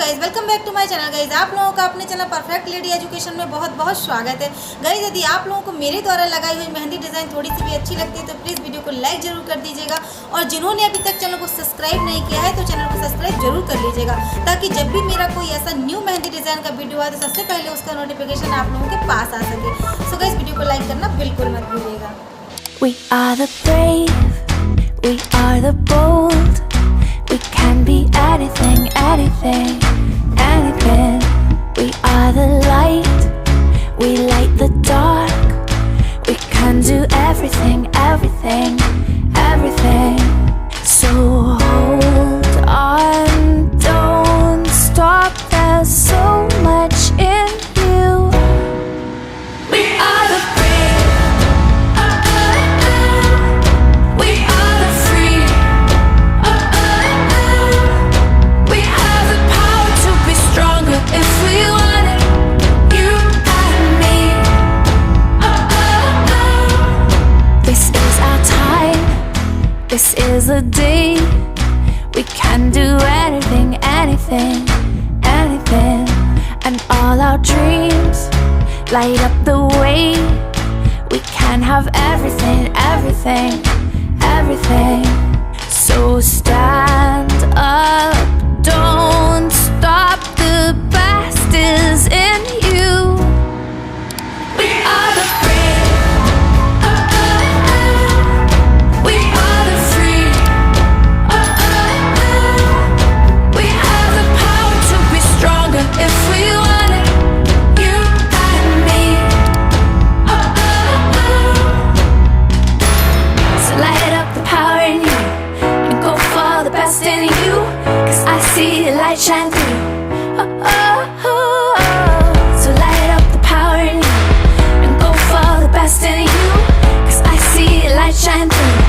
Guys, welcome back to my channel. Guys, आप लोगों का अपने चैनल परफेक्ट लेडी एजुकेशन में बहुत बहुत स्वागत है। गाइज, यदि आप लोगों को मेरे द्वारा लगाई हुई मेहंदी डिज़ाइन थोड़ी सी भी अच्छी लगती है तो प्लीज़ वीडियो को लाइक जरूर कर दीजिएगा, और जिन्होंने अभी तक चैनल को सब्सक्राइब नहीं किया है तो चैनल को सब्सक्राइब जरूर कर लीजिएगा, ताकि जब भी मेरा कोई ऐसा न्यू मेहंदी डिज़ाइन का वीडियो आए तो सबसे पहले उसका नोटिफिकेशन आप लोगों के पास आ सके। सो गाइज, वीडियो को लाइक करना बिल्कुल मत भूलिएगा। We are the brave, we are the bold. We can be anything, anything, anything. We are the light, we light the dark. We can do everything, everything, everything. So hold on, don't stop, there's so much in you. We are the This is a day we can do anything, anything, anything. And all our dreams light up the way. We can have everything, everything, everything. So stand up, don't stop, the best is in you. We are the in you, 'cause I see the light shine through. Oh, oh, oh, oh. So light up the power in you and go for the best in you, 'cause I see the light shine through.